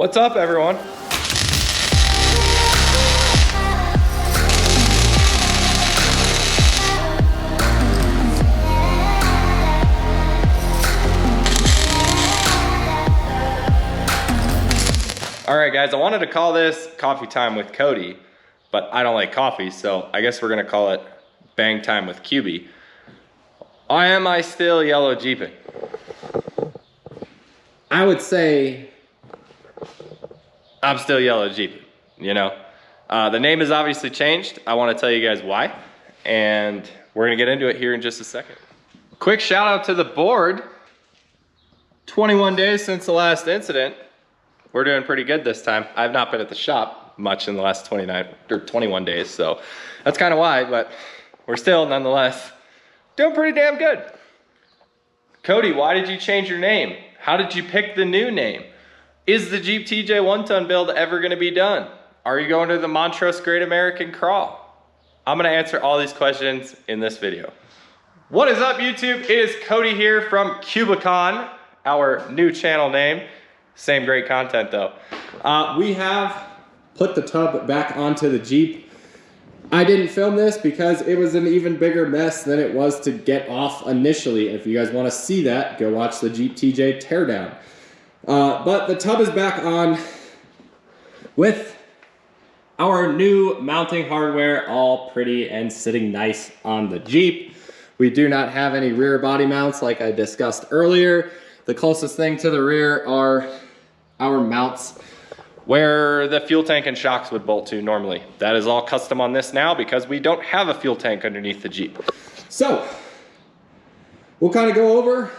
What's up, everyone? All right, guys, I wanted to call this Coffee Time with Cody, but I don't like coffee, so I guess we're gonna call it Bang Time with QB. Am I still yellow Jeeping? I would say I'm still yellow Jeeping, you know? The name has obviously changed. I wanna tell you guys why, and we're gonna get into it here in just a second. Quick shout out to the board. 21 days since the last incident. We're doing pretty good this time. I've not been at the shop much in the last 21 days, so that's kind of why, but we're still nonetheless doing pretty damn good. Cody, why did you change your name? How did you pick the new name? Is the Jeep TJ 1-ton build ever gonna be done? Are you going to the Montrose Great American Crawl? I'm gonna answer all these questions in this video. What is up, YouTube? It is Cody here from Kubicon, our new channel name. Same great content though. we have put the tub back onto the Jeep. I didn't film this because it was an even bigger mess than it was to get off initially. If you guys want to see that, go watch the Jeep TJ teardown. But the tub is back on with our new mounting hardware, all pretty and sitting nice on the Jeep. We do not have any rear body mounts like I discussed earlier. The closest thing to the rear are our mounts where the fuel tank and shocks would bolt to normally. That is all custom on this now because we don't have a fuel tank underneath the Jeep. So, we'll kind of go over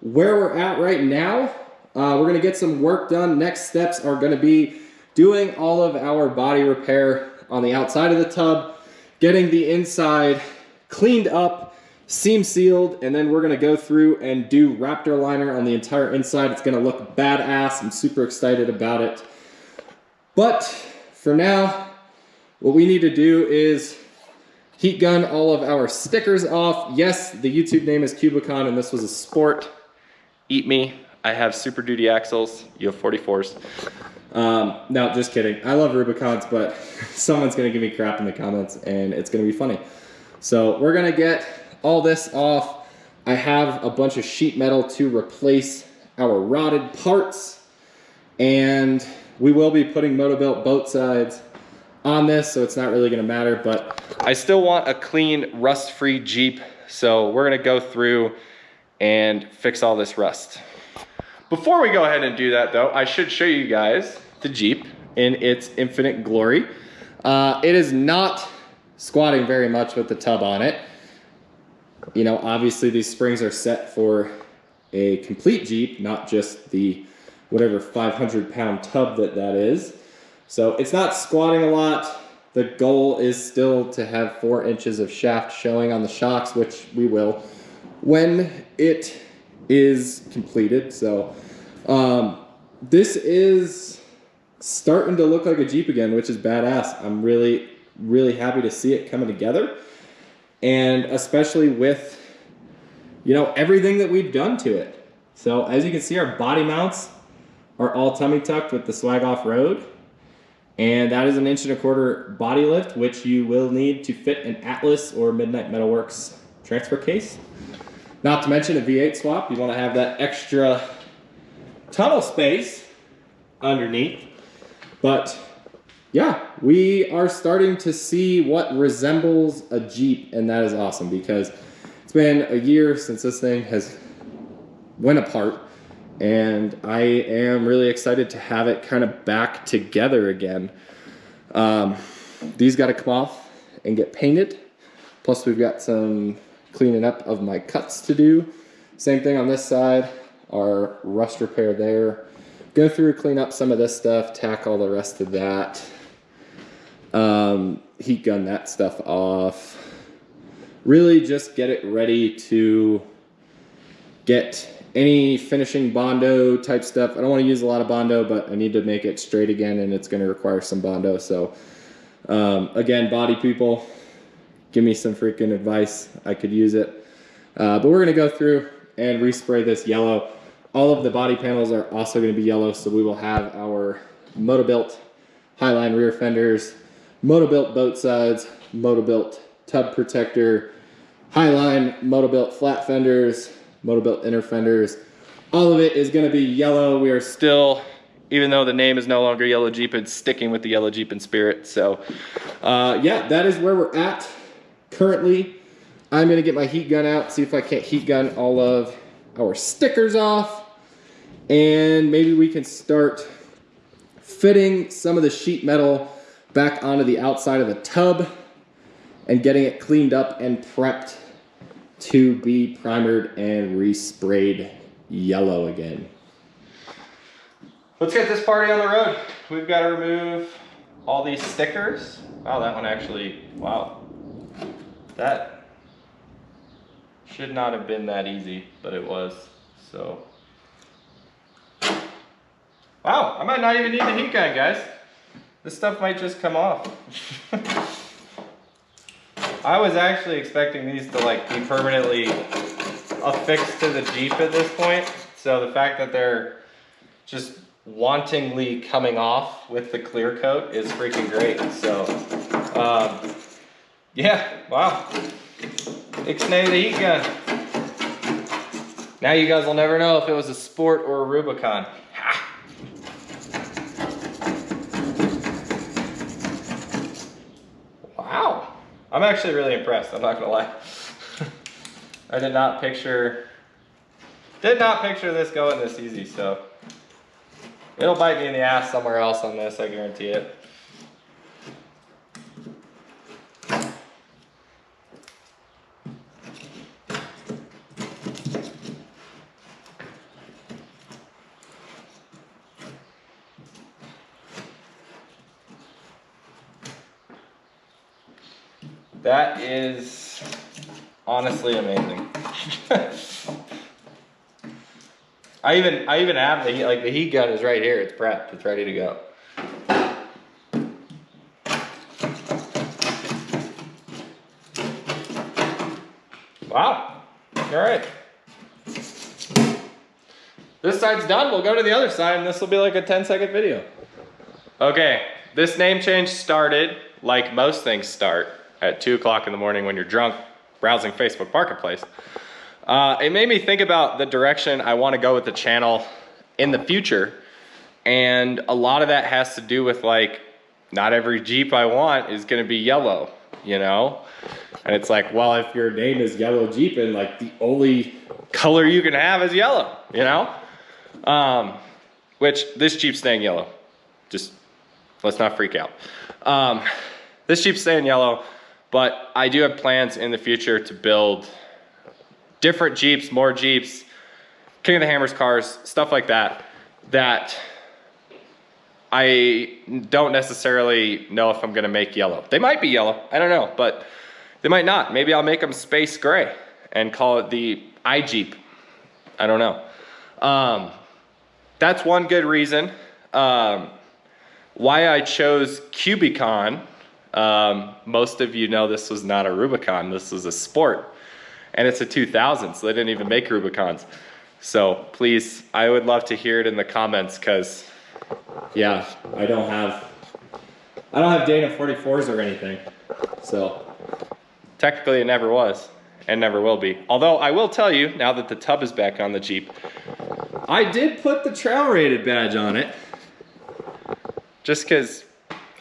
where we're at right now. We're gonna get some work done. Next steps are gonna be doing all of our body repair on the outside of the tub, getting the inside cleaned up, seam sealed, and then we're gonna go through and do Raptor liner on the entire inside. It's gonna look badass. I'm super excited about it. But for now, what we need to do is heat gun all of our stickers off. Yes, the YouTube name is Kubicon, and this was a sport. Eat me. I have Super Duty axles. You have 44s. No, just kidding. I love Rubicons, but someone's gonna give me crap in the comments, and it's gonna be funny. So we're gonna get all this off. I have a bunch of sheet metal to replace our rotted parts, and we will be putting Motobuilt boat sides on this, so it's not really gonna matter, but I still want a clean, rust-free Jeep, so we're gonna go through and fix all this rust. Before we go ahead and do that though, I should show you guys the Jeep in its infinite glory. It is not squatting very much with the tub on it. You know, obviously these springs are set for a complete Jeep, not just the whatever 500-pound tub that is. So it's not squatting a lot. The goal is still to have 4 inches of shaft showing on the shocks, which we will when it is completed. So this is starting to look like a Jeep again, which is badass. I'm really, really happy to see it coming together. And especially with, you know, everything that we've done to it. So as you can see, our body mounts are all tummy tucked with the Swag Off Road. And that is an 1.25 inch body lift, which you will need to fit an Atlas or Midnight Metalworks transfer case. Not to mention a V8 swap. You want to have that extra tunnel space underneath. But yeah, we are starting to see what resembles a Jeep, and that is awesome because it's been a year since this thing has went apart, and I am really excited to have it kind of back together again. These got to come off and get painted, plus we've got some cleaning up of my cuts to do. Same thing on this side, our rust repair there. Go through, clean up some of this stuff, tack all the rest of that. Heat gun that stuff off. Really just get it ready to get any finishing Bondo type stuff. I don't want to use a lot of Bondo, but I need to make it straight again, and it's going to require some Bondo. So again, body people, give me some freaking advice. I could use it. But we're going to go through and respray this yellow. All of the body panels are also going to be yellow, so we will have our Motobuilt Highline rear fenders, Motobuilt boat sides, Motobuilt tub protector, Highline Motobuilt flat fenders, Motobuilt inner fenders. All of it is going to be yellow. We are still, even though the name is no longer Yellow Jeep, it's sticking with the Yellow Jeep in spirit. So yeah, that is where we're at currently. I'm going to get my heat gun out, see if I can't heat gun all of our stickers off. And maybe we can start fitting some of the sheet metal back onto the outside of the tub and getting it cleaned up and prepped to be primered and resprayed yellow again. Let's get this party on the road. We've got to remove all these stickers. Wow, that one actually, wow. That should not have been that easy, but it was, so. Wow, I might not even need the heat gun, guys. This stuff might just come off. I was actually expecting these to like be permanently affixed to the Jeep at this point. So the fact that they're just wantingly coming off with the clear coat is freaking great. So, yeah, wow. Ixnay the heat gun. Now you guys will never know if it was a Sport or a Rubicon. Wow, I'm actually really impressed, I'm not gonna lie. I did not picture this going this easy, so it'll bite me in the ass somewhere else on this, I guarantee it. That is honestly amazing. I even have the heat gun is right here. It's prepped. It's ready to go. Wow. All right. This side's done. We'll go to the other side, and this will be like a 10-second video. Okay. This name change started like most things start at 2 o'clock in the morning when you're drunk browsing Facebook Marketplace. It made me think about the direction I want to go with the channel in the future. And a lot of that has to do with like, not every Jeep I want is going to be yellow, you know? And it's like, well, if your name is Yellow Jeep and like the only color you can have is yellow, you know? Which this Jeep's staying yellow. Just let's not freak out. This Jeep's staying yellow. But I do have plans in the future to build different Jeeps, more Jeeps, King of the Hammers cars, stuff like that, that I don't necessarily know if I'm gonna make yellow. They might be yellow, I don't know, but they might not. Maybe I'll make them space gray and call it the iJeep. I don't know. That's one good reason why I chose Kubicon. Most of you know this was not a Rubicon, this was a Sport. And it's a 2000, so they didn't even make Rubicons. So please, I would love to hear it in the comments, because yeah, I don't have Dana 44s or anything. So technically it never was and never will be. Although I will tell you, now that the tub is back on the Jeep, I did put the trail rated badge on it. Just because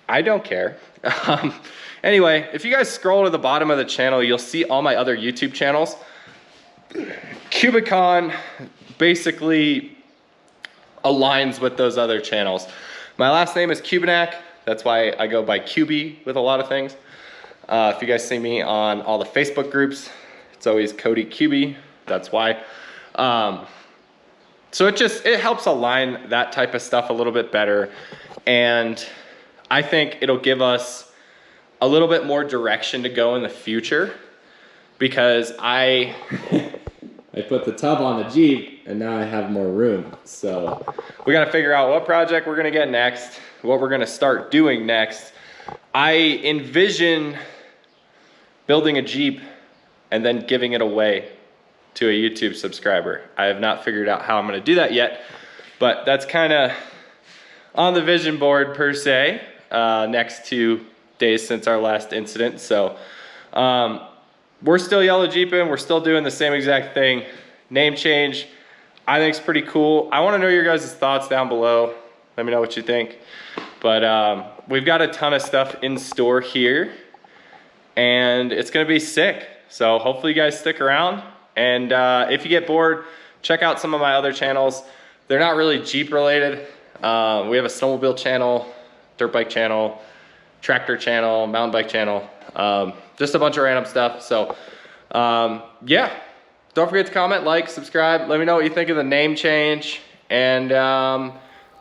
I don't care. Anyway, if you guys scroll to the bottom of the channel, you'll see all my other YouTube channels. Kubicon basically aligns with those other channels. My last name is Kubinak. That's why I go by QB with a lot of things. If you guys see me on all the Facebook groups, it's always Cody QB. That's why. So it helps align that type of stuff a little bit better. And I think it'll give us a little bit more direction to go in the future, because I put the tub on the Jeep and now I have more room. So we got to figure out what project we're going to get next, what we're going to start doing next. I envision building a Jeep and then giving it away to a YouTube subscriber. I have not figured out how I'm gonna do that yet, but that's kind of on the vision board per se, next 2 days since our last incident. So we're still yellow Jeeping, we're still doing the same exact thing. Name change, I think it's pretty cool. I wanna know your guys' thoughts down below. Let me know what you think. But we've got a ton of stuff in store here and it's gonna be sick. So hopefully you guys stick around. And if you get bored, check out some of my other channels. They're not really Jeep related. We have a snowmobile channel, dirt bike channel, tractor channel, mountain bike channel, just a bunch of random stuff. So yeah, don't forget to comment, like, subscribe. Let me know what you think of the name change and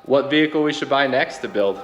what vehicle we should buy next to build.